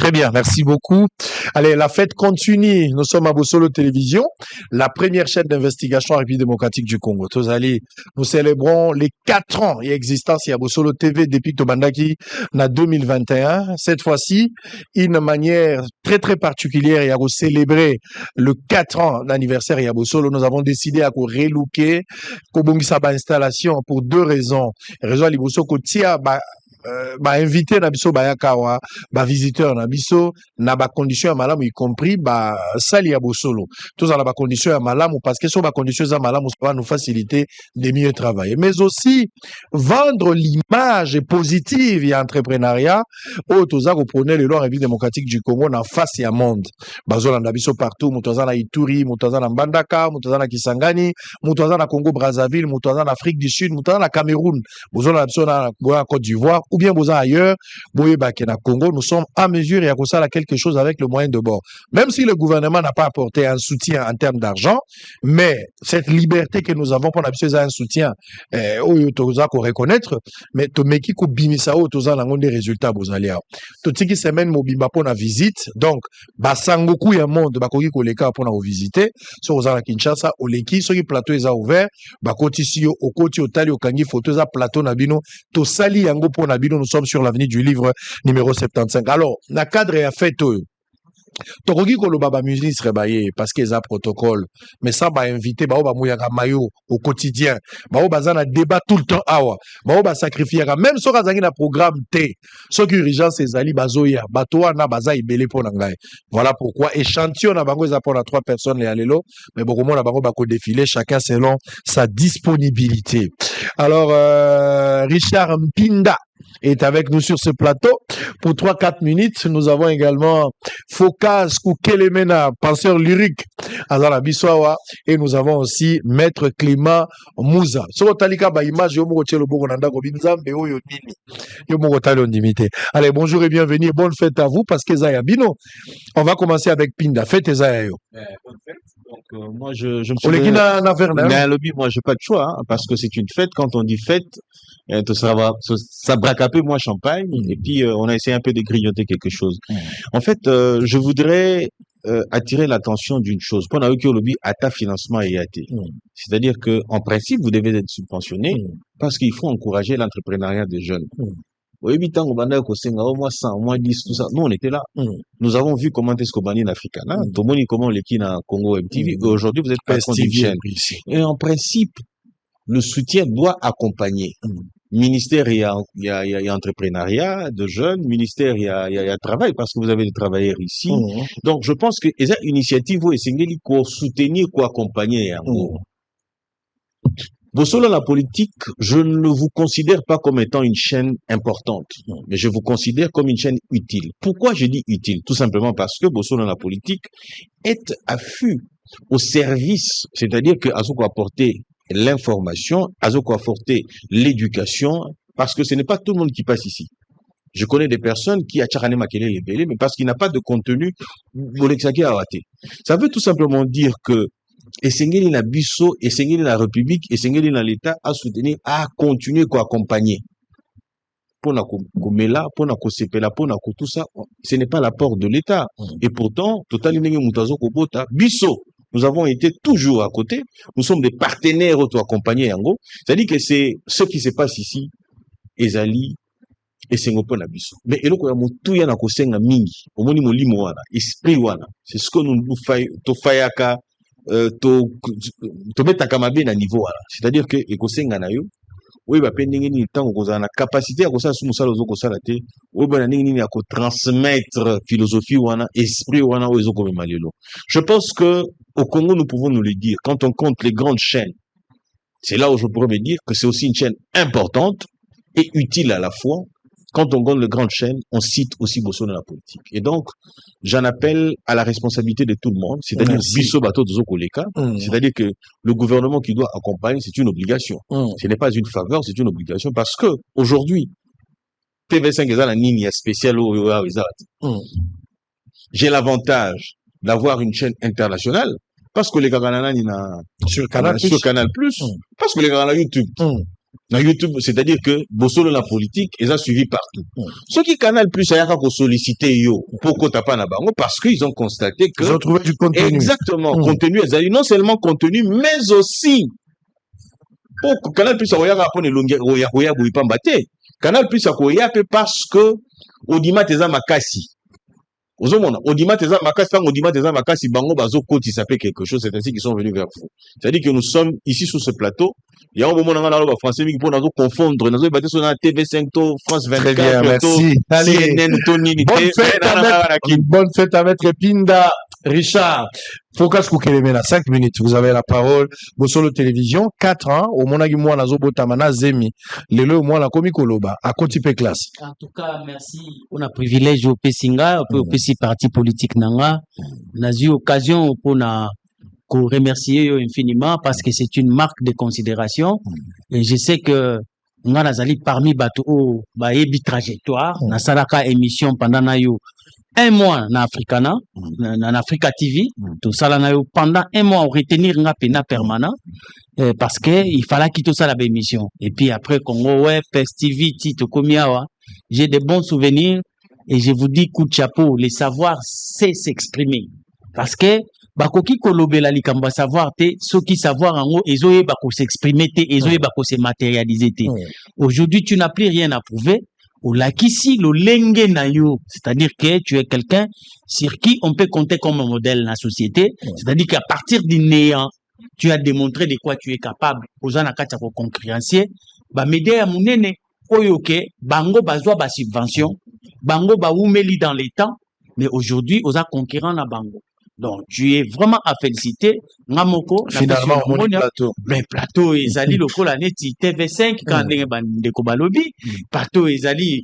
Très bien, merci beaucoup. Allez, la fête continue. Nous sommes à Bossolo Télévision, la première chaîne d'investigation en République démocratique du Congo. Nous célébrons les 4 ans d'existence à Bossolo TV depuis Tobandaki en 2021. Cette fois-ci, une manière très très particulière et à célébrer le 4 ans d'anniversaire à Bossolo. Nous avons décidé à relooker, à installation pour 2 raisons. Raison à Liboso Kotia, invité na biso bayakawa visiteur na biso na condition ya malamu y compris sali ya bosolo tous à condition ya malamu parce que sur condition ya malamu ça va nous faciliter de mieux travailler mais aussi vendre l'image positive et entrepreneuriat au toza ko prôner le loi République démocratique du Congo na face ya monde bazola na biso partout mutoza na Ituri mutoza na Mbandaka mutoza na Kisangani mutoza na Congo Brazzaville mutoza na Afrique du Sud mutoza na Cameroun bozola na biso na Côte d'Ivoire ou bien vous ailleurs, na Congo, nous sommes en mesure et à cause de quelque chose avec le moyen de bord. Même si le gouvernement n'a pas apporté un soutien en termes d'argent, mais cette liberté que nous avons pour un soutien, qu'on reconnaître, mais to meki ko bimisa o toza lango des résultats bozalia. To tiki semaine mobimba pour la visite, donc basangoku ya monde bakoki ko leka pour na visiter, so ozala Kinshasa oleki so ki plateau eza ouvert, bakoti si yo okoti otali okangi photo za plateau na bino to sali yango pour na bino. Nous sommes sur l'avenue du livre numéro 75. Alors, na cadre a fait Tokogi koloba ba ministre baye parce qu'ils a protocole mais ça ba invité ba mouyaka mayo au quotidien ba bazana débat tout le temps awa ba sacrifier même so kazangi na programme T ce qui urgence ezali bazoya bato wana baza ibele pona ngai voilà pourquoi échantillon na bango za pour 3 personnes les alelo mais beaucoup na bango ba ko défiler chacun selon sa disponibilité. Alors Richard Mpinda est avec nous sur ce plateau pour 3-4 minutes. Nous avons également Focas Koukelemena, penseur lyrique Azala Biswawa, et nous avons aussi Maître Clément Mouza. Allez, bonjour et bienvenue et bonne fête à vous parce que Zaya Bino. On va commencer avec Pinda. Fête Zaya. Bonne fête. Donc, moi, je me suis moi, j'ai pas de choix, hein, parce que c'est une fête. Quand on dit fête, ça braque un peu moins champagne, et puis on a essayé un peu de grignoter quelque chose. En fait, je voudrais attirer l'attention d'une chose. Pour la lobby, à ta financement et AT. C'est-à-dire que, en principe, vous devez être subventionné parce qu'il faut encourager l'entrepreneuriat des jeunes. Au temps, au moins 100, au moins 10, tout ça. Nous, on était là. Nous avons vu comment est-ce qu'on bannit l'Africana. Tout le monde, comment les qui Congo MTV. Aujourd'hui, vous êtes patron d'une chaîne. Et en principe, le soutien doit accompagner. Ministère, il y a entrepreneuriat de jeunes. Ministère, il y a travail parce que vous avez des travailleurs ici. Donc, je pense que les initiatives, vous essayez de soutenir, accompagner. Bossolo, la politique, je ne vous considère pas comme étant une chaîne importante, mais je vous considère comme une chaîne utile. Pourquoi je dis utile? Tout simplement parce que Bossolo, la politique, est affût au service, c'est-à-dire que Azoko apporter l'information, Azoko apporter l'éducation, parce que ce n'est pas tout le monde qui passe ici. Je connais des personnes qui acharané makele les belés, mais parce qu'il n'a pas de contenu, ça veut tout simplement dire que Essengeli na biso, Essengeli la République, Essengeli na l'État à soutenir, à continuer à accompagner. Pour na komela, pour na kosepela, pour na tout ça, ce n'est pas l'apport de l'État. Et pourtant, total mutazo kobota, biso, nous avons été toujours à côté. Nous sommes des partenaires auto-accompagnés en gros. C'est-à-dire que c'est ce qui se passe ici, Ezali, et na biso. Mais eloko ya mutu ya na kosenga mingi, omoni molimo wana, esprit wana. C'est ce que nous fayaka to metaka mabe na niveau wana. C'est-à-dire que ekosenga na yo, oui ba pendingi ni tango kozana capacité ya kosala sumusala zo kosala te, oui ba ningi ni ya ko transmettre philosophie wana, esprit wana o ezoko memalelo. Je pense que au Congo nous pouvons nous le dire quand on compte les grandes chaînes. C'est là où je pourrais me dire que c'est aussi une chaîne importante et utile à la fois. Quand on compte les grandes chaînes, on cite aussi Bosso dans la politique. Et donc, j'en appelle à la responsabilité de tout le monde, c'est-à-dire Bisso Bato de Zokoleka, c'est-à-dire que le gouvernement qui doit accompagner, c'est une obligation. Ce n'est pas une faveur, c'est une obligation parce que aujourd'hui, TV5 est la ligne spéciale j'ai l'avantage d'avoir une chaîne internationale parce que les gars sur Canal Plus, parce que les gars YouTube. Na YouTube, c'est-à-dire que Bosolo la politique, ils ont suivi partout. Ceux qui Canal Plus a sollicité yo pour qu'on tape na bango parce qu'ils ont constaté que ils ont trouvé du contenu. Exactement, contenu, non seulement contenu, mais aussi pour Canal Plus a pour les longueurs roya boipambate. Canal Plus a parce que Odima teza makasi. Odima teza makasi, bango bazo koti ça fait quelque chose, c'est ainsi qu'ils sont venus vers vous. C'est-à-dire que nous sommes ici sur ce plateau. Il y a un moment où on français pour nous confondre, nous débattre sur la TV5, France 24, très bien, merci. CNN, Tony, bonne fête à Maître Pinda, Richard. Focus Koukelemena, 5 minutes, vous avez la parole. Bosolo Télévision, 4 ans, au Monagi Mwana Zobotamana Zemi, Lelo Mwana Komikoloba, à Kotipe classe. En tout cas, merci. On a privilège au Pessinga, au PC parti politique Nanga. On a eu occasion pour remercier infiniment parce que c'est une marque de considération. Et je sais que on a parmi Batou, Baébi Trajectoire, na Salaka émission pendant un mois na Africana, na Africa TV, tout ça là pendant un mois on retenir nga pena permanent parce que il fallait quitter ça la émission. Et puis après Congo Web, TV, Tito Komiawa, j'ai de bons souvenirs et je vous dis coup de chapeau, les savoirs c'est s'exprimer parce que bakoki kolobela likamba savoir te soki savoir en ezoye bako s'exprimer te ezoye bako se matérialiser te. Aujourd'hui tu n'as plus rien à prouver. Au lakisi lo lenge na yo, c'est-à-dire que tu es quelqu'un sur qui on peut compter comme un modèle dans la société, c'est-à-dire qu'à partir du néant tu as démontré de quoi tu es capable. Ozana kati ko concurrencier ba média ya munene oyoke bango bazwa ba subvention bango ba umeli dans les temps, mais aujourd'hui oza concurrent na bango. Donc, tu es vraiment à féliciter. Ngamoko, finalement, on est plateau. Mais plateau, ezali lokola neti TV5 quand de Kobalobi. Plateau, ezali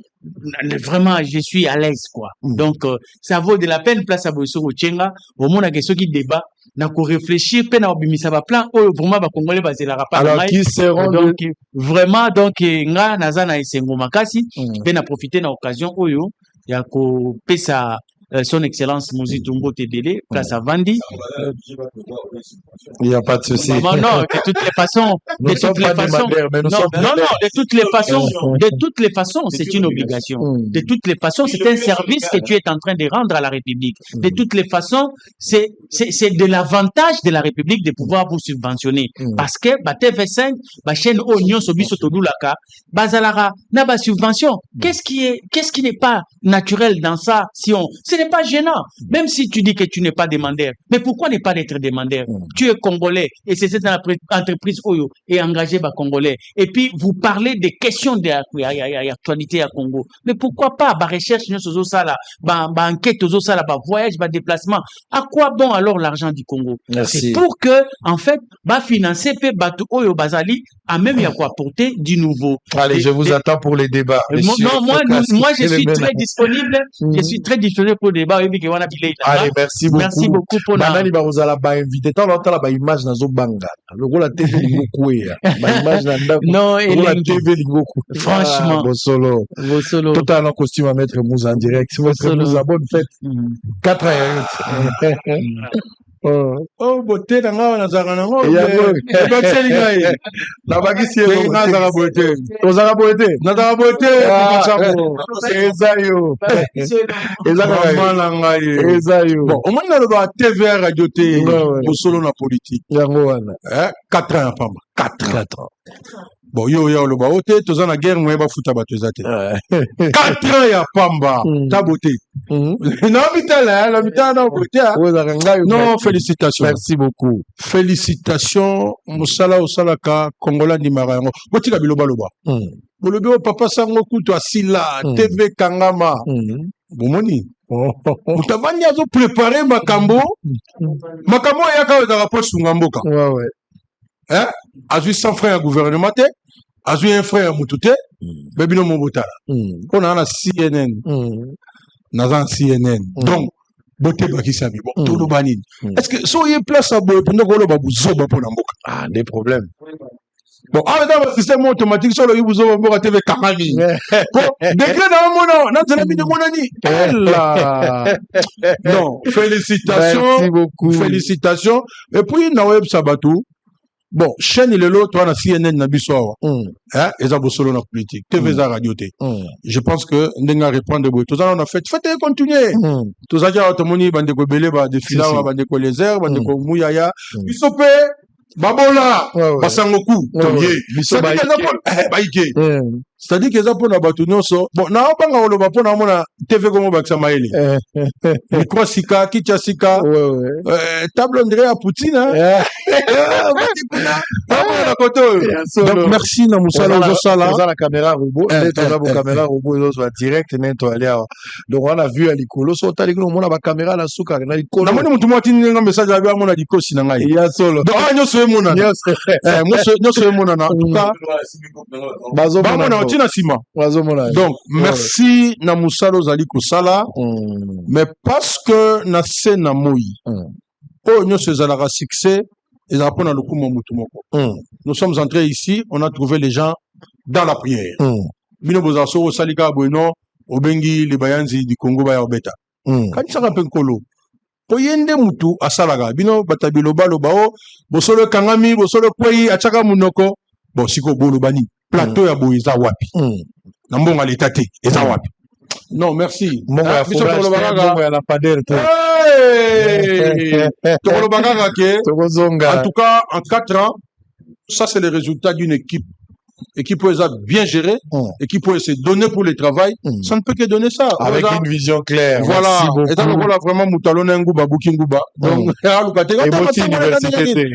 vraiment, je suis à l'aise, quoi. Donc, ça vaut de la peine, place à Boissoro Tchenga. Au moins, la question qui débat, n'a qu'à réfléchir, peine à obimisa ba plan, vraiment, ba Congolais, ba zela pas. Alors, qui seront donc, vraiment, donc, nga, nazana et sengo makasi, peine à profiter de l'occasion, oyo, ya ko pesa, son excellence Mouzi Tumbo Tedele, place à Vandi. Il n'y a pas de souci. Non, de toutes les façons, de toutes les façons, c'est une obligation. De toutes les façons, c'est un service que tu es en train de rendre à la République. De toutes les façons, c'est de l'avantage de la République de pouvoir vous subventionner. Parce que, TV5, chaîne Oignon, Sobiso Todulaka, Bazalara, n'a pas subvention. Qu'est-ce qui n'est pas naturel dans ça, ce n'est pas gênant, même si tu dis que tu n'es pas demandeur. Mais pourquoi ne pas être demandeur? Tu es Congolais et c'est cette entreprise Oyo est engagée par Congolais. Et puis vous parlez des questions d'actualité à Congo. Mais pourquoi pas? Recherche, enquête, voyage, déplacement. À quoi bon alors l'argent du Congo? C'est pour que, en fait, financer Oyo Bazali a même à quoi apporter du nouveau. Allez, je vous attends pour les débats. Non, moi je suis très disponible. Je suis très disponible pour le débat. Allez, merci beaucoup. Merci beaucoup pour Banani Barozala ba invité. Tant longtemps la image na zo banga. Le gros la TV beaucoup image na ndako. Non, la TV beaucoup. Franchement. Bosolo. Total en costume à mettre Moussa en direct. Votre Moussa, bonne fête. 4 ans. Oh, beauté, dans la Zarana, la bagisi est Nazara beauté. Ozara beauté. Nazara beauté, Ezayo. Ezayo. Bon, au moins, on a TV radio T, au solo na politique. 4 ans, femme. 4 ans. Bon, yo, le baote, tous en la guerre, moi, ba fouta batezate. 4 ans, ya pamba, ta beauté. Non, félicitations. Merci beaucoup. Félicitations, Moussala Osalaka, Kongola Nimarango. Botika biloba loba. Bolobi papa sango kuto asila, TV Kangama. Bomoni. Mutavani azo préparer makambo. Makambo yaka ozaka po sungamboka. Ouais. Hein? Azui 100 frères à gouvernement, azui un frère à Moutouté, Bébino Mobotala. On a la CNN. Nazan CNN. Donc, Boté Bakisami. Bon, tout le banin. Est-ce que si on place à Boé, pour nous, on va vous zoba pour l'amboka? Ah, des problèmes. Bon, dans le système automatique, sur le Yubuzo, on va TV Kamani. Décret dans mon nom, non, félicitations. Merci beaucoup. Félicitations. Et puis, Naweb Sabatou, bon chaîne il est l'autre toi na CNN na biso hein eza bosolo na politique TV za radio te je pense que ndenga répondre boy tous on a fait continuer tous ça ja automoni bande ko belé ba défila bande ko lézère bande ko muyaya biso pe babola basango ku toye biso ba ike c'est-à-dire que ça pour na batu nyonso bon na banga oloba pour na mona TV comme bakisa maele micro sika kicha sika table André à Poutine hein donc merci na musala zo sala la caméra robot la caméra robot zo direct nento aller donc on a vu à likolo so tali ko mona ba caméra la suka na likolo na moni mutu mwati nga message ya mona likosi na ngai ya solo donc nyonso e mona nyonso e mona na tout cas bazo mona tina sima donc merci na musalo zali kusala mais parce que na sena moi nyonso ezalaka succès ezala pona lokumu mutu moko nous sommes entrés ici on a trouvé les gens dans la prière bino bozaso osalika boino obengi le bayanzi du Congo ba obeta kanisaka mpe nkolo po yende mutu asalaka bino batabilo balo bao bosolo kangami bosolo kwei achaka munoko bon siko bolo bani plateau ya boiza wapi na mbonga leta te eza wapi non merci mbonga ya forage mbonga ya la padere te tokolo bangaka ke en tout cas en 4 ans ça c'est le résultat d'une équipe peut être bien gérée, équipe peut se donner pour le travail, ça ne peut que donner ça. Avec une vision claire. Voilà. Et donc, voilà, vraiment, Moutalone Ngouba, Bukingouba. Donc,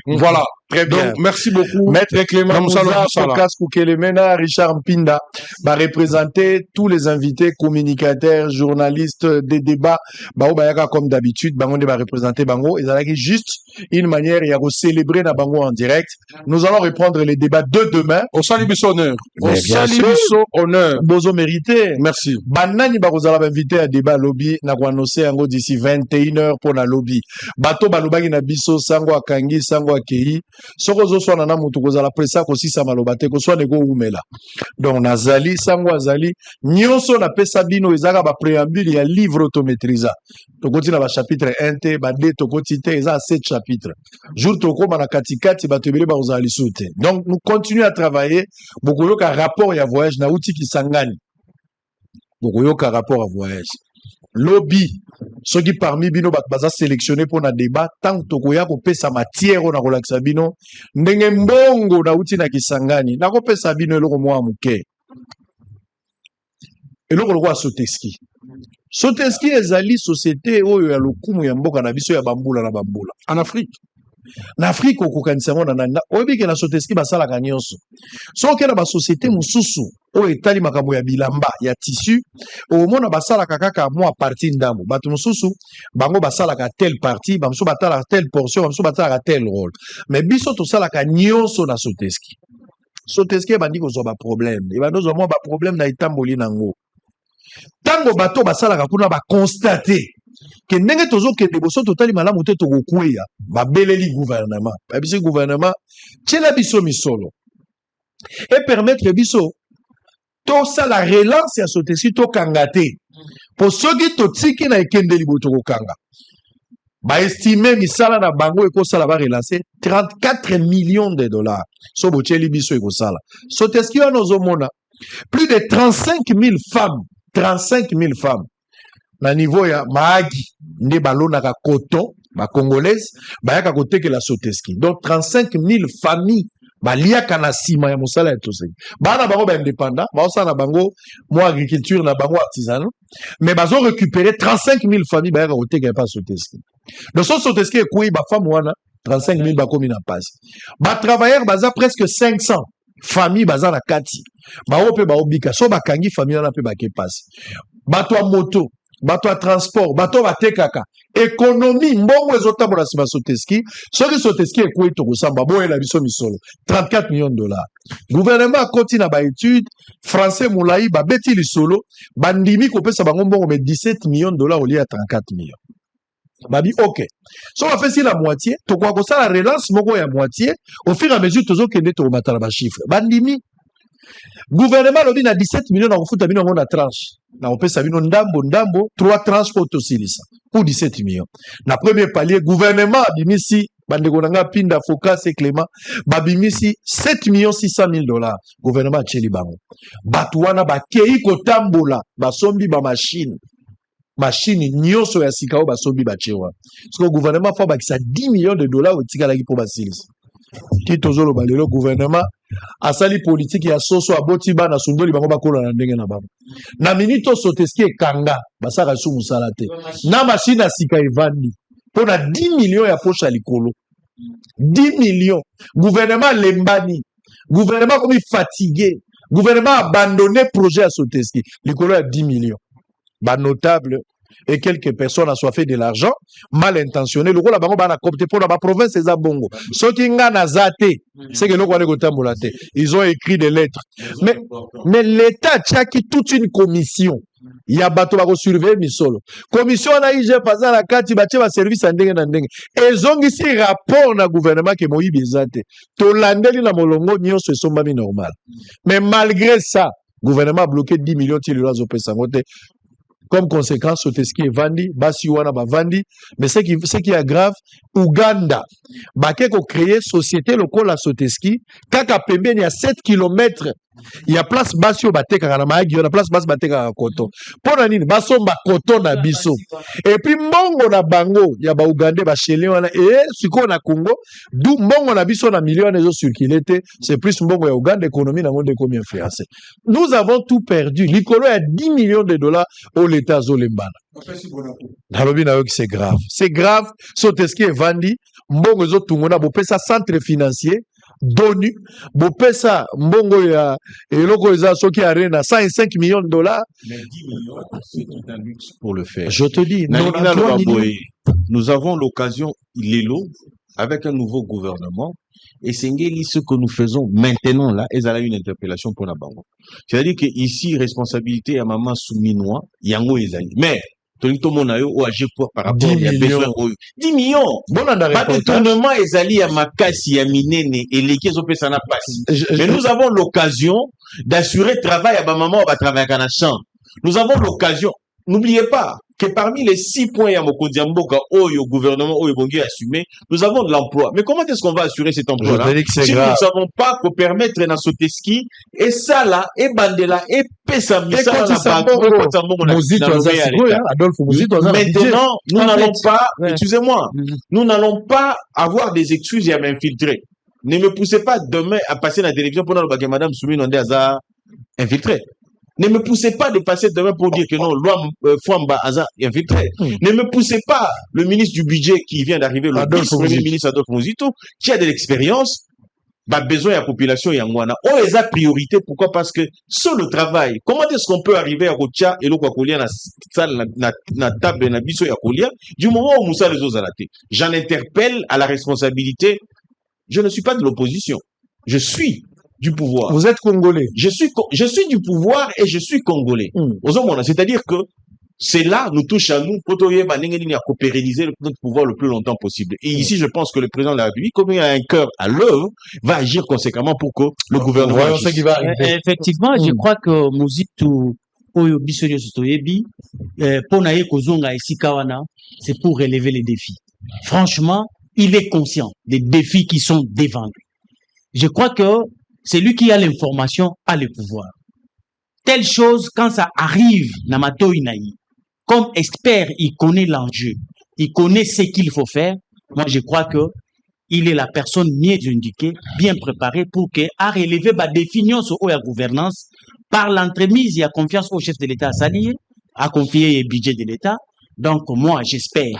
voilà. Très bien. Donc, merci beaucoup. Maître Clément Moussa, Podcast Koukelemena, Richard Mpinda, va représenter tous les invités, communicateurs, journalistes, des débats. Bao Bayaka, comme d'habitude, Bango va représenter Bango. Ils ont juste une manière, il y a célébrer na Bango en direct. Nous allons reprendre les débats de demain. Au salut honneur. Au salut honneur. Bozo mérité. Merci. Banani Barozala va inviter à débat lobby, na annoncé en d'ici 21h pour la lobby. Bato Balobagi na biso, Sango Akangi, Sango Akei. Sokozo so nana mutu kozala presa ko sisa malobate ko so nego umela donc nazali sango azali nyonso na pesa bino ezaka ba préambule ya livre automaîtrisa tokoti na ba chapitre 1 te ba 2 tokoti te eza 7 chapitres jour tokoma na katikati ba tebele ba kozala lisute donc nous continuons à travailler beaucoup ka rapport ya voyage na uti kisangani beaucoup ka rapport à voyage lobby ceux qui parmi bino baza sélectionné pour na débat tant tokoya ko pesa matière na relaxa bino ndenge mbongo na uti na kisangani na ko pesa bino eloko mwa muke eloko lokwa soteski ezali société oyo ya lokumu ya mboka na biso ya bambula na bambula en Afrique na Afrique okokanisa ngo na oyebike na soteski basalaka nyonso soki na ba société mususu oyo etali makambo ya bilamba ya tissu omona basalaka kaka mwa partie ndambo bato mususu bango basalaka telle partie bamususu batalaka telle portion bamususu batalaka tel rôle mais biso tosalaka nyonso na soteski ebandi kozwa baproblème ebandi kozwa mwa baproblème na etamboli nango ntango bato basalaka kuna baconstate ke ndenge tozokende boso totali malamu te tokokweya babeleli gouvernement babisi gouvernement tiela biso misolo et permettre biso tosala relance ya soteski tokanga te po soki totiki na ekendeli boye tokokanga baestime misala na bango ekosala barelance 34 millions de dollars so botieli biso ekosala soteski wana ozomona plus de 35 000 femmes na niveau ya maagi nde balonaka coton ba congolaise bayaka kotekela soteski donc 35 000 familles baliaka na sima ya mosala ya toseki bana bango ba indépendant baosala na bango mo agriculture na bango artisanat mais bazo récupérer 35 000 familles bayaka kotekela pa soteski donc so soteski ekui ba femme wana 35 000 bakomi na pasi ba travailleurs baza presque 500 famille baza na kati bao pe baobika so bakangi famille wana pe bake pasi bato ya moto bato ya transport bato batekaka économie mbongo ezotambola nsima soteski soki soteski ekwei tokosamba boyela biso misolo 34 millions de dollars gouvernement akoti na baétude français molai babeti lisolo bandimi kopesa bango mbongo me 17 millions de dollars olia 34 millions babi ok so bapesi la moitié tokoka kosala relance moko ya moitié au fur et à mesure tozokende tokomata na bachiffre bandimi Gouvernement lobi na 17 millions na kofuta bino na tranche. Na opesa bino ndambo 3 tranches pour tosilisa pour 17 millions. Na premier palier gouvernement bimisi bandeko nanga Pinda Focus et Clément babimisi 7 millions 600 000 $. Gouvernement tcheli bango. Batu wana bakei kotambola basombi ba machine nyonso ya sikao basombi bachewa. Parce que gouvernement fa bakisa 10 millions de dollars otikalaki pour basilisa. Kitozolo balelo gouvernement asali politique ya soso aboti bana sundoli bango bakola na ndenge na bango. Na minito soteski ekanga basaka su musala te. Na machine asika evandi pona 10 millions ya poche ya likolo. 10 millions. Gouvernement lembani. Gouvernement comme fatigué. Gouvernement abandonné projet à soteski. Likolo ya 10 millions. Ba notable et quelques personnes assoiffées de l'argent, mal intentionnées. Le rôle a copté pour la province des Abongo. Ce qui n'a zate, c'est que nous ils ont écrit des lettres. Mais l'État tient toute une commission. Il y a bateau à surveiller Misolo. Commission na IG faisant la carte, il va service en dengue. Ils ont ici rapport na gouvernement qui moïbi bizate. Tolandeli na molongo nyon se sont pas normal. Mais malgré ça, gouvernement a bloqué 10 millions de $. Comme conséquence, Soteski est vendu, Basiwana va vendu, mais ce qui est grave, Ouganda, Bakeko créé société locale à Soteski, Kaka Pembe, il y a 7 km, il y a place Basio Bateka Ranamaï, il y a place Bas Bateka Koto. Pour la ligne, Bason Bakoto na Biso. Et puis, Mongo na Bango, il y a Ouganda, Bachele, et Suko na Congo, d'où Mongo na Biso na millions de circulés, c'est plus Mongo et Ouganda, l'économie n'a pas de combien influencé. Nous avons tout perdu. L'Icolo a 10 millions de $. Au l'État Zolembana. C'est grave. C'est grave. Soteski est vendu. Mbongo zo tungona bopesa centre financier d'ONU. Bopesa mbongo ya eloko eza soki arena 105 millions de $. Mais 10 millions, c'est un luxe pour le faire. Je te dis, nous avons l'occasion, Lelo, avec un nouveau gouvernement, et c'est ce que nous faisons maintenant là, et ça a une interpellation pour la banque. C'est-à-dire que ici, responsabilité à maman souminois, yango ezali. Mais, tout le monde a agir par rapport à 10 millions. Bon, pas de tournement ezali à makasi, à minene, et les kies opé ça n'a pas. Mais nous avons l'occasion d'assurer travail à ma maman, on va travailler à la chambre. Nous avons l'occasion. N'oubliez pas que parmi les 6 points à Mokodiamboka, au gouvernement, au Bongi assumé, nous avons de l'emploi. Mais comment est-ce qu'on va assurer cet emploi-là si nous ne savons pas qu'on permettre na Soteski, et ça là, et Bandela, et Pessamisa, maintenant, nous n'allons pas, excusez-moi, nous n'allons pas avoir des excuses et à m'infiltrer. Ne me poussez pas demain à passer la télévision pour que Madame Soumine Ondéaza infiltré. Ne me poussez pas de passer demain pour dire que non, loi Fouamba Aza est infiltré. Ne me poussez pas le ministre du budget qui vient d'arriver, le premier ministre Adolphe Muzito, qui a de l'expérience, bah, besoin de la population Yangwana. Oh, ils ont priorité. Pourquoi? Parce que sur le travail, comment est-ce qu'on peut arriver à Rocha et l'Okwakolia na salle, na table, na biso Yakolia, du moment où Moussa les autres ratés? J'en interpelle à la responsabilité. Je ne suis pas de l'opposition. Je suis du pouvoir. Vous êtes congolais. Je suis du pouvoir et je suis congolais. C'est-à-dire que c'est là, nous touche à nous, pour pérenniser notre pouvoir le plus longtemps possible. Et ici, je pense que le président de la République, comme il a un cœur à l'œuvre, va agir conséquemment pour que le gouvernement agisse. Effectivement, je crois que Muzitu, Oyo Bisonyo Sotoyebi, Ponaye Kozonga et Sikawana, c'est pour relever les défis. Franchement, il est conscient des défis qui sont devant lui. Je crois que c'est lui qui a l'information, a le pouvoir. Telle chose, quand ça arrive, Namato Inaï, comme expert, il connaît l'enjeu, il connaît ce qu'il faut faire. Moi, je crois que il est la personne mieux indiquée, bien préparée pour à relever la définition sur la gouvernance par l'entremise et la confiance au chef de l'État à s'allier, à confier le budget de l'État. Donc, moi, j'espère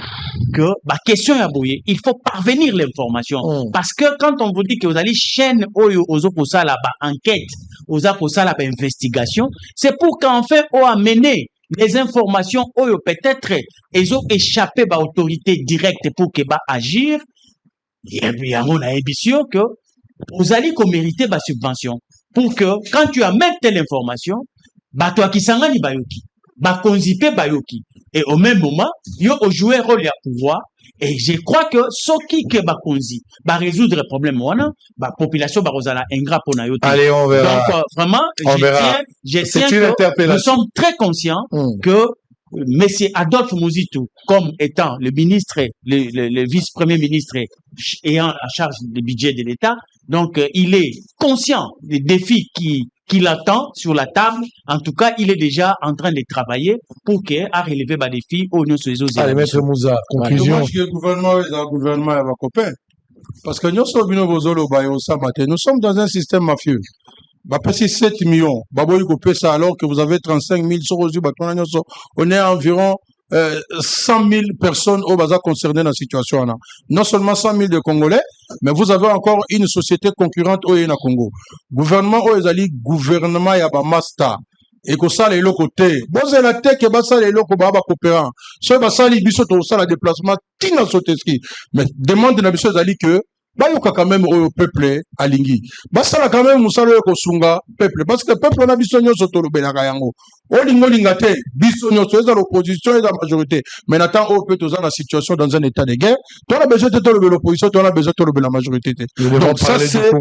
que, question à bouiller, il faut parvenir l'information. Parce que quand on vous dit que vous allez chaîne aux opposants là-bas, enquête, aux opposants là-bas, investigation, c'est pour qu'enfin, on amener les informations, peut-être, ils ont échappé à l'autorité directe pour que agir. Et on a ambition que vous allez mériter la subvention. Pour que, quand tu amènes telle information, toi qui s'en bayoki, konzipe bayoki. Et au même moment, yo joué un rôle à pouvoir Et je crois que ce qui que Bakonzi va résoudre le problème, la population va ingrat pour nayote. Allez, on verra. Donc, vraiment, je tiens que nous sommes très conscients que Monsieur Adolphe Mouzitou, comme étant le ministre, le vice-premier ministre ayant à charge du budget de l'État, donc il est conscient des défis qui l'attend sur la table. En tout cas, il est déjà en train de travailler pour à relever les défis au niveau des autres. Allez, Maître Mouza, conclusion. Dommage que le gouvernement est copain. Parce que nous sommes dans un système mafieux. C'est 7 millions. Ça alors que vous avez 35 000 on est à environ 100 000 personnes au bazar concernées dans la situation. Non seulement 100 000 de Congolais, mais vous avez encore une société concurrente au Congo. Gouvernement gouvernement yaba master. Et que ça les côté. Bon c'est la tech et ça les locaux baba coopérant. Ce ça les biso to ça la déplacement tina soteski. Mais demande na biso zali que bayoka quand même au peuple alingi. Ça la quand même musalo ko sunga peuple parce que peuple na biso nyoso to lobelaka yango. Olingo lingate biso nyoso eza l'opposition et la majorité. Mais n'attend au peut dans la situation dans un état de guerre. Tu as besoin de l'opposition, tu as besoin de la majorité. Donc ça c'est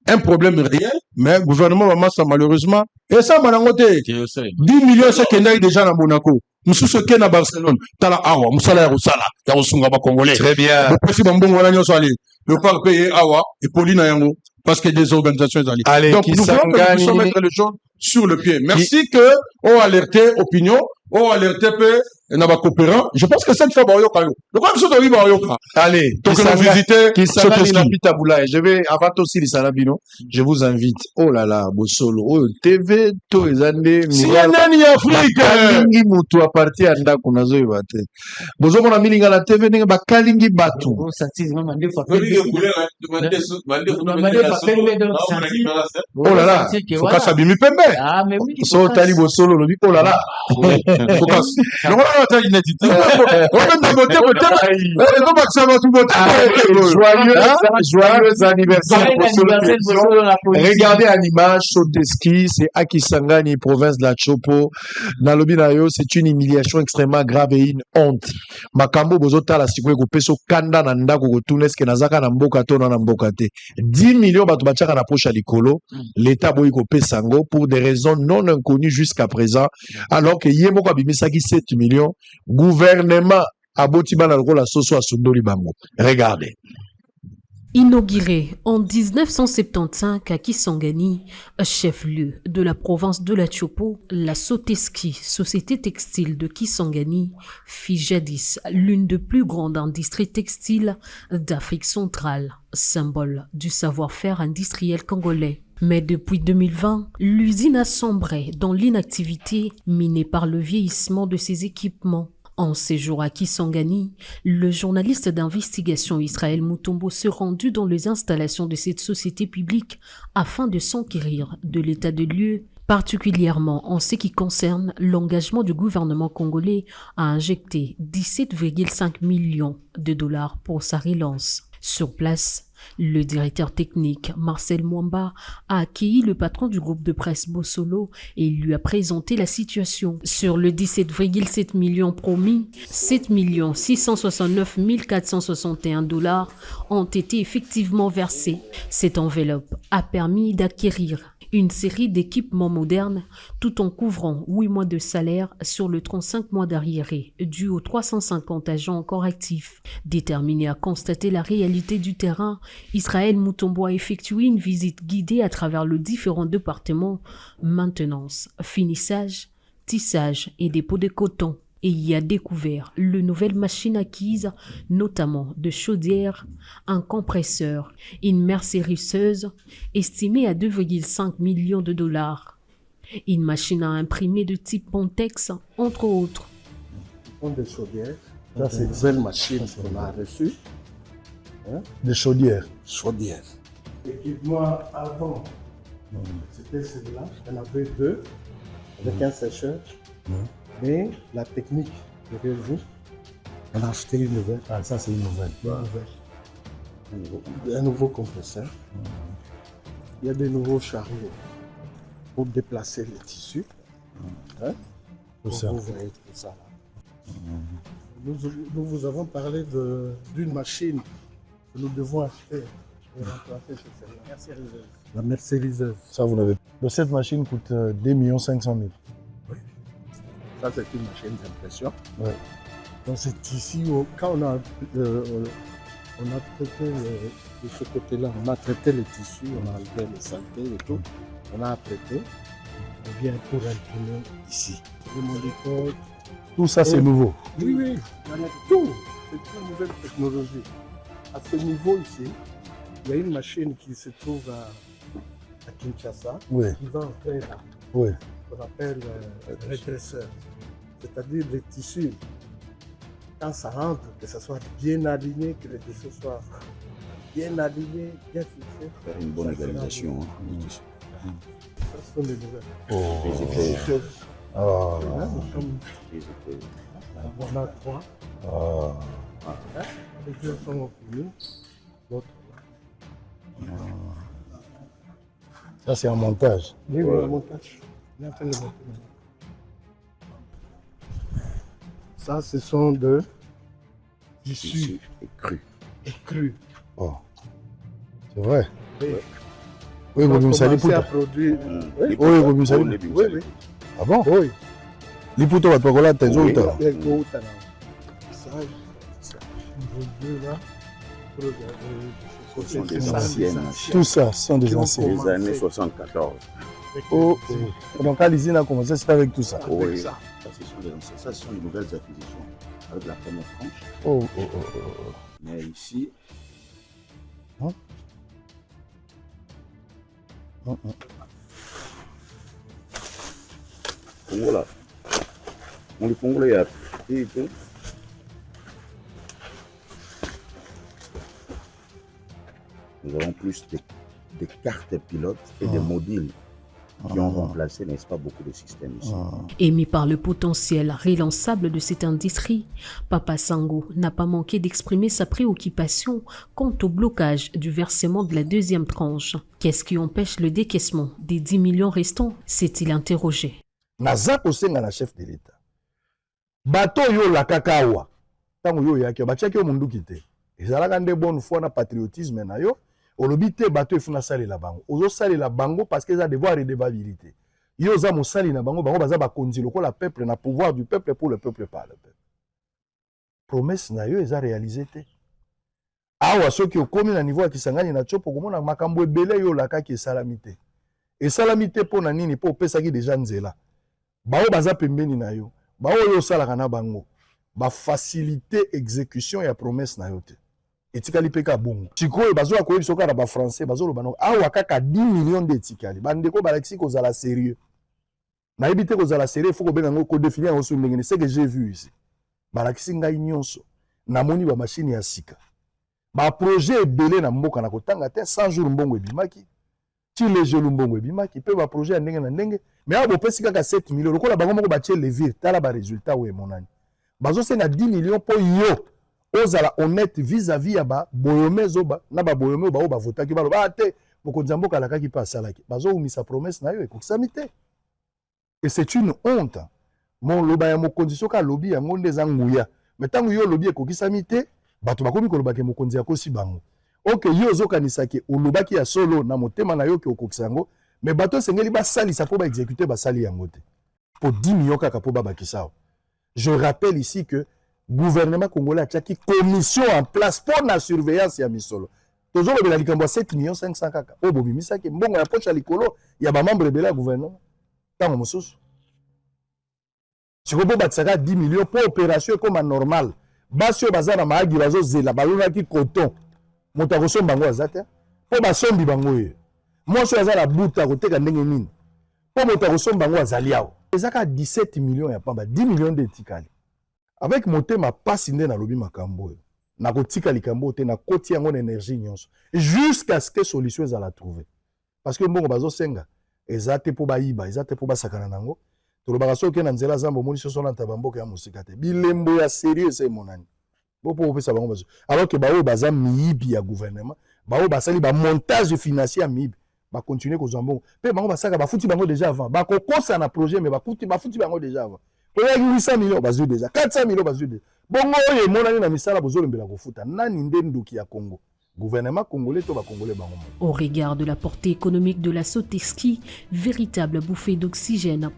un problème réel, mais le gouvernement va ça malheureusement et ça malangote 10 millions c'est qu'il y a déjà à Monaco. Monsieur ce qu'est à Barcelone, tala awa, musala ya rusala, ya rusunga ba congolais. Très bien. Le président Mbongo la nyoso ali, le parc payer awa et Pauline yango parce que des organisations ali. Allez, donc nous voulons mettre les choses sur le pied. Merci que on alerté opinion, on alerté peu na ba coopérant. Je pense que cette fois ba yoka yo. Le quoi monsieur doit ba yoka. Allez, donc on a visité je vais avant aussi les salabino, je vous invite. Oh là là, Bosolo, oh TV to ezande CNN Afrique. Kalingi mutu a partir anda kunazo ibate. Bozo mona milinga la TV ninga ba kalingi batu. Oh ça c'est vraiment deux fois. Oh là là, faut qu'à s'abîmer pembe. Ah mais oui. So tali Bosolo lo oh là là. Faut qu'à Joyeux anniversaire. Regardez à l'image, Sodeski, c'est Akisangani, province de la Chopo. Nalobinayo, c'est une humiliation extrêmement grave et une honte. Makambo bozota la sikwe ko peso kanda na ndako ko tuneske nazaka na mboka to na mboka te. 10 millions batu bachaka na poche à likolo, l'état boyi ko pesango pour des raisons non inconnues jusqu'à présent, alors que yemoko abimisaki 7 millions, gouvernement abotiba na lokola soso asundoli bango. Regardez. Inauguré en 1975 à Kisangani, chef-lieu de la province de la Chopo, la Soteski, société textile de Kisangani, fut jadis l'une des plus grandes industries textiles d'Afrique centrale, symbole du savoir-faire industriel congolais. Mais depuis 2020, l'usine a sombré dans l'inactivité minée par le vieillissement de ses équipements. En séjour à Kisangani, le journaliste d'investigation Israël Mutombo se rendu dans les installations de cette société publique afin de s'enquérir de l'état de lieu, particulièrement en ce qui concerne l'engagement du gouvernement congolais à injecter 17,5 millions de dollars pour sa relance. Sur place, le directeur technique Marcel Mwamba a accueilli le patron du groupe de presse Bosolo et lui a présenté la situation. Sur le 17,7 millions promis, 7 669 461 dollars ont été effectivement versés. Cette enveloppe a permis d'acquérir une série d'équipements modernes tout en couvrant 8 mois de salaire sur le 35 mois d'arriéré dû aux 350 agents encore actifs. Déterminé à constater la réalité du terrain, Israël Mutombo a effectué une visite guidée à travers les différents départements, maintenance, finissage, tissage et dépôt de coton. Et y a découvert le nouvelle machine acquise, notamment de chaudières, un compresseur, une mercerisseuse estimée à 2,5 millions de dollars, une machine à imprimer de type Pontex, entre autres. Des chaudières, ça c'est une nouvelle machine qu'on a reçue. Hein? Des chaudières. Chaudières. L'équipement avant, c'était celui-là, on avait deux, avec un sécheur. Mais la technique de vous, on a acheté une nouvelle. Ah, ça c'est une nouvelle. Un nouveau compresseur. Il y a des nouveaux chariots pour déplacer les tissus. Hein? Vous voyez tout ça là. Nous vous avons parlé d'une machine que nous devons acheter et remplacer chez celle-là. La mercériseuse. Ça, vous l'avez. Donc, cette machine coûte 2 500 000. Oui. Ça, c'est une machine d'impression. Ouais. Donc, c'est ici, quand on a traité de ce côté-là, on a traité les tissus, on a enlevé les saletés et tout. On a apprêté. On vient pour imprimer ici. Tout ça, c'est nouveau. Oui, oui. Il y en a tout. C'est une nouvelle technologie. À ce niveau ici, il y a une machine qui se trouve à Kinshasa, Oui. qui va en faire Oui. ce qu'on appelle régresseur. C'est-à-dire les tissus, quand ça rentre, que ça soit bien aligné, que les tissus soient bien alignés, bien fixés. Faire une bonne organisation du tissu. Ça, ce sont les nouvelles. Là, nous sommes... On a 3. Les deux sont au milieu. L'autre là. Ça, c'est un montage. Oui, oui, un montage. On a fait le montage. Ça, ce sont de tissus Cru. crus. Oh. C'est vrai. Oui. Oui, On vous a me savez commencé à pour produire. Oui, vous me savez. Oui, oui. Ah bon? Oui. Liputo va tokola tezo Oui. uta. Les gros talents. Ça, niveau 2 là, pour regarder. Ce sont des anciennes machines. Tout ça sont des Qui ont anciens. Des années 74. Oh, oh. Donc, quand l'usine a commencé, c'était avec tout ça. Oui. ça. Ça, ce sont des anciennes. Ça, ce sont les nouvelles acquisitions. Avec la première tranche. Oh, oh, oh, oh. Mais ici, Oh, oh. Congola. On le Congolais a pris et tout. Nous avons plus de cartes pilotes et des modules qui ont remplacé, n'est-ce pas, beaucoup de systèmes ici. Émis par le potentiel relançable de cette industrie, Papa Sango n'a pas manqué d'exprimer sa préoccupation quant au blocage du versement de la deuxième tranche. Qu'est-ce qui empêche le décaissement des 10 millions restants, s'est-il interrogé. Naza kosenga na chef de l'État. Bato yo la kakawa. Tango yo yaki bachaki yo munduki te. Ezalaka nde bonne foi na patriotisme na yo. Olobi te bato efuna sali la bango. Ozo sali la bango parce que ça devoir redevabilité. Yo za mosali na bango bango baza bakonzi lokola peuple na pouvoir du peuple pour le peuple par le peuple. Promesse na yo eza réalisé te. Awa soki okomi na niveau ya Kisangani na chopo komona makambo ebele yo la kaki esalami te. Esalami te pona nini po opesaki déjà nzela. Bao baza pembeni na yo. Bao yo salaka na bango. Ba faciliter exécution ya promesse na yo te. Etikali peka bongo. Sikoyo bazo akoyebi soka na ba français bazo loba no awa kaka 10 millions de etikali. Bandeko balakisi kozala sérieux. Na yebite kozala sérieux faut kobenga ngo ko définir ngo so ndenge c'est que j'ai vu ici. Balakisi ngai nyonso. Namoni ba machine ya sika. Ba projet ebele na mboka na kotanga te 100 jours mbongo ebimaki. Ti léger mbongo ebimaki pe ba projet ya ndenge na ndenge. Mais awa bopesi kaka 7 millions. Lokola bango moko batie levier tala ba résultat we monani. Bazo senga 10 millions po yo. Ozala honnête vis-à-vis ya ba boyome zoba na ba boyome ba o ba votaki ba ba te mokonzi mboka la kaki pa salaki. Bazo umisa promesse na yo ekokisami te. Et c'est une honte. Mon loba ya mokonzi soka lobi ya ngonde za nguya. Mais tangu yo lobi ekokisami te, bato bakomi koloba ke mokonzi akosi bango. OK, yo zokanisaki olobaki ya solo na motema na yo ke okokisango, mais bato sengeli ba salisa po ba exécuter ba sali yango te. Pour 10 millions kaka po ba bakisao. Je rappelle ici que gouvernement congolais a tchaki commission en place pour la surveillance ya misolo. Toujours le likambo 7 millions 500 kaka. O bobimisa ke mbongo ya poche likolo ya ba membre de la gouvernement. Tango mosusu. Si vous avez 10 millions pour opération comme normal, basio bazana maagi bazo zela balona ki coton. Motako somba ngo azate. Po basombi bango ye. Moi so azala buta koteka ndenge nini. Po motako somba ngo azaliao. Ezaka 17 millions ya pamba 10 millions de tikali. Avec motema pasi nde na lobi makambo yo. Na kotika likambo te na koti yango na énergie nyonso. Jusqu'à ce que solution ezala trouver. Parce que mbongo bazo senga ezate po bayiba, ezate po basakana nango. Tolobaka soki na nzela zambo moni soso na tabamboka ya musika te. Bilembo ya sérieux c'est monani. Bopo opesa bango bazo. Alors que bawo baza miyibi ya gouvernement, bawo basali ba montage financier ya miyibi, ba continuer ko zambongo. Pe bango basaka bafuti bango déjà avant. Ba kokosa na projet mais bafuti bango déjà avant. oyaki 800 millions bazwi déjà 400 millions bazwi déjà bongo oyo emonani na misala bozolombela kofuta nani nde ndoki ya Congo gouvernement congolais to ba congolais bango. Au regard de la portée économique de la Soteski, véritable bouffée d'oxygène.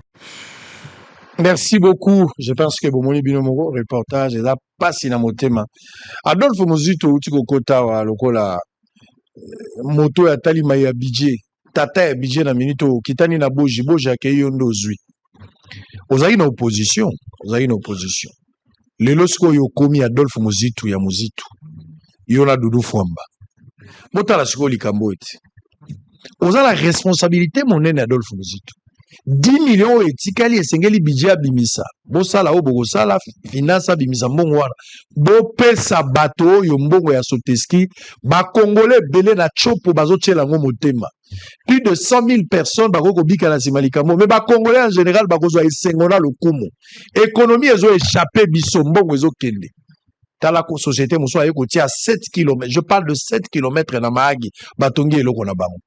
Merci beaucoup. Je pense que Bomoni Binomogo, reportage, et là, pas si na motema. Adolphe Mozito, Utiko Kota, wa lokola, moto ya talima ya budget. Tata ya budget na minito, kitani na boji, boji akei yondo zui. Ozali na opposition. Lelo siko yo komi Adolphe Mozito ya Mozito. Yona Doudou Fwamba. Motala siko likambo ete. Oza la responsabilité monene Adolphe Mozito. 10 millions etikali esengeli budget abimisa. Bosala o bokosala finance abimisa mbongo wana. Bopesa bato yo mbongo ya Soteski, ba Congolais belé na chopo bazotiela ngo motema. Plus de 100 000 personnes bakoko bika na simalikambo, mais ba Congolais en général bakozwa esengona lokumu. Économie ezo échappé biso mbongo ezo kende. Tala ko société moso aye kotia 7 km. Je parle de 7 km na maagi batongi eloko na bango.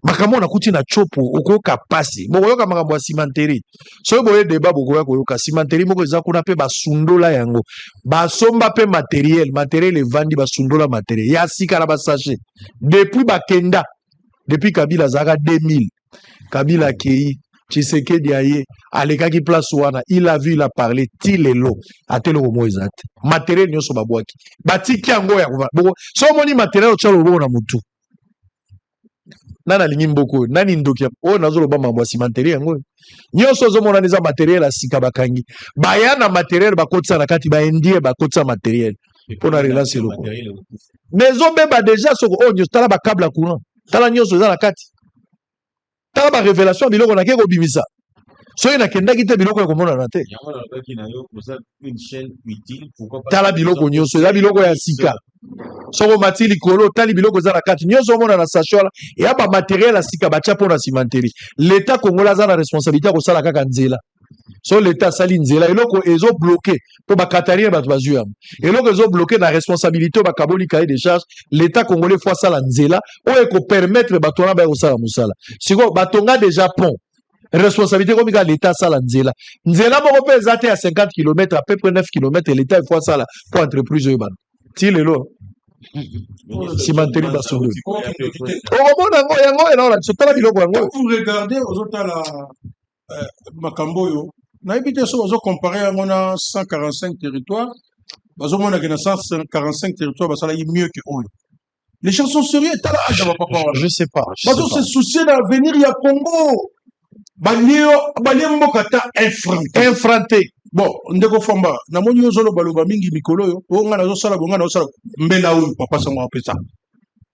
Makambo na kuti na chopo okoyoka pasi bokoyoka makambo ya cimenterie soki boye débat bokoyoka cimenterie moko eza kuna pe basundola yango basomba pe matériel evandi basundola matériel ya sika na basachet depuis bakenda depuis Kabila azalaka 2000 Kabila akei Tshisekedi aye alekaki place wana il a vu il a parlé ti lelo ateloko mo eza te matériel nyonso babwaki batiki yango ya boko so moni matériel otya loboko na mutu nana lingi mboko nani ndoki o nazolo ba mambo cimenterie yango nyonso zomona neza matériel asika bakangi baya na matériel bakotisa na kati ba indie bakotisa matériel pona relance loko maison beba déjà soko o nyonso tala ba câble à courant tala nyonso za na kati tala ba révélation biloko na keko bimisa soki nakendaki te biloko ya komona na te tala biloko nyonso eza biloko ya sika soko mati likolo tali biloko eza na kati nyonso omona na station ya ba matériel ya sika batia mpo na cimenterie l'état congolais aza na responsabilité ya kosala kaka nzela so l'état asali nzela eloko ezobloke mpo bakatarien bato bazwi yango eloko ezobloke na responsabilité oyo bakaboli cahier de charge l'état congolais fo asala nzela oyo ekopermettre bato wana baya kosala mosala sikoyo batonga déjà pont responsabilité comme quand l'État sala nzela moko pe eza te ya 50 km à peu près 9 km l'État il faut sala pour entreprise oyo bana ti lelo cimenterie basondo okomona yango ena tala biloko yango vous regardez ozotala makambo oyo nayebi te so bazocompare yango na 145 territoires bazomonake na 145 territoires basalaki mieux que oyo les gens sont sérieux tala aja bapapa je sais pas bazo se soucier de l'avenir ya Congo balie mboka ta infranté bon ndeko Famba namoni ozoloba loba mingi mikolo oyo onga nazosala bonga nazosala mbela oyo papa sango apesa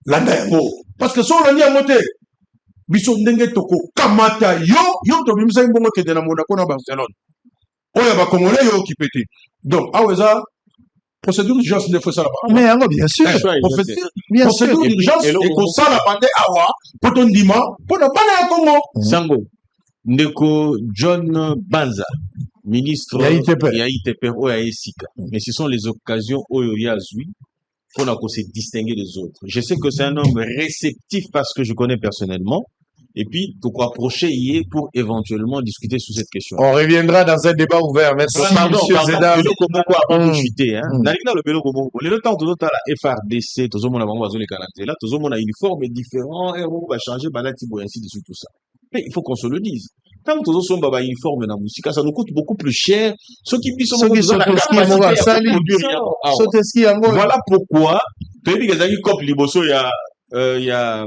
landa yango parce que so olandi yango te biso ndenge tokokamata yo tobimisa mbongo kende na Monaco na Barcelone oyo bakongolais yo okipe te donc awa eza procédure d'urgence nde fosala mais yango bien sûr procédure d'urgence ekosala bande awa po tondima mpo na bana ya Congo sango ndeko John Banza ministre ya ITP oyo ya Esika mais ce sont les occasions oyo ya zui pour se distinguer des autres. Je sais que c'est un homme réceptif parce que je connais personnellement et puis pour approcher hier pour éventuellement discuter sur cette question. On reviendra dans un débat ouvert. Merci monsieur Zeda. Avant de chuter dans le bélo comme le temps tout la FRDC tout le monde a vraiment besoin de canadiens là tout le monde a uniforme différent et on va changer balati pour ainsi de suite tout ça. Mais il faut qu'on se le dise. Tant que tous sont baba uniforme dans la musique, ça nous coûte beaucoup plus cher. Ceux qui puissent voilà pourquoi. Il y a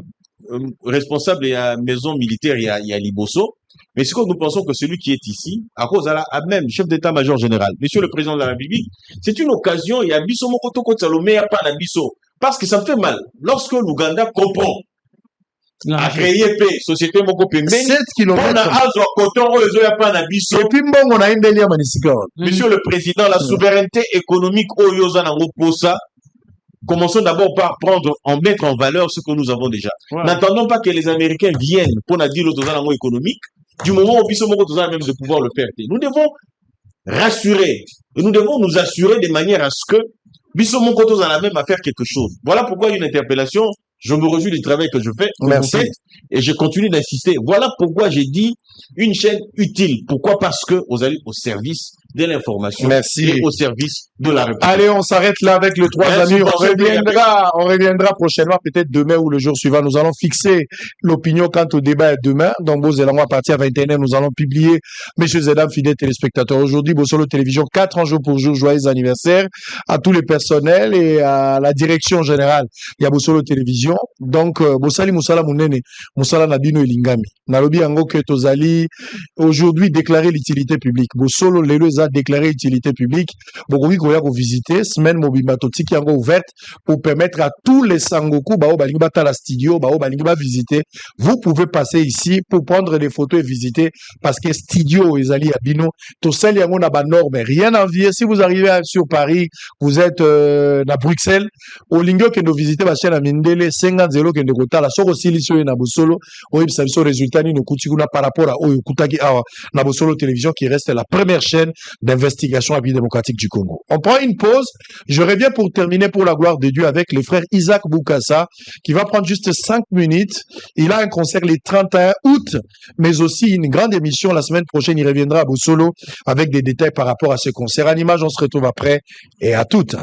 responsable, il y a maison militaire, il y a Liboso. Mais ce que nous pensons que celui qui est ici, à cause de la même chef d'état-major général, monsieur le président de la République, c'est une occasion. Il y a Bisso Mokoto Salomé, pas la Bisso, parce que ça me fait mal. Lorsque l'Ouganda comprend. A créé paix, société moko pembeni 7 km on a azwa coton oyo ya pa na biso et puis mbongo na indeli ya manisika monsieur le président la souveraineté économique oyo za nango posa commençons d'abord par mettre en valeur ce que nous avons déjà n'attendons pas que les Américains viennent pour na dire l'autre nango économique du moment où biso moko toza même de pouvoir le faire nous devons rassurer et nous devons nous assurer de manière à ce que biso moko toza la même à faire quelque chose voilà pourquoi une interpellation Je me réjouis du travail que je fais. que Merci. vous faites, et je continue d'insister. Voilà pourquoi j'ai dit une chaîne utile. Pourquoi? Parce que vous allez au service de l'information Merci. et au service de la République. Allez, on s'arrête là avec le 3 Merci, amis. bonsoir, On reviendra prochainement, peut-être demain ou le jour suivant. Nous allons fixer l'opinion quant au débat demain. Donc, Bozelangwa, à partir de 21h, nous allons publier, messieurs et dames, fidèles téléspectateurs. Aujourd'hui, Bossolo Télévision, 4 ans jour pour jour, joyeux anniversaire à tous les personnels et à la direction générale. Il y a Bossolo Télévision. Donc, Bossali Moussala Mounene, Moussala Nabino Elingami. Nalobi Ango Ketozali, aujourd'hui, déclarer l'utilité publique. Bossolo Lelo a déclaré utilité publique. Bokoki koya ko visiter semaine mobimba totiki yango ouverte pour permettre à tous les sangoku bao balingi batala studio bao balingi ba visiter. Vous pouvez passer ici pour prendre des photos et visiter parce que studio ezali abino to sel yango na ba norme rien à envier. Si vous arrivez sur Paris, vous êtes à Bruxelles, au lingio que nous visiter ba chaîne Mindele 50 que de kota la soko siliso na Bosolo o ibsa biso résultat ni no kutikuna par rapport à oyo kutaki na Bosolo Télévision qui reste la première chaîne d'investigation à vie démocratique du Congo. On prend une pause. Je reviens pour terminer pour la gloire de Dieu avec les frères Isaac Boukassa qui va prendre juste 5 minutes. Il a un concert le 31 août, mais aussi une grande émission la semaine prochaine. Il reviendra à Bosolo avec des détails par rapport à ce concert. En image, on se retrouve après et à toutes.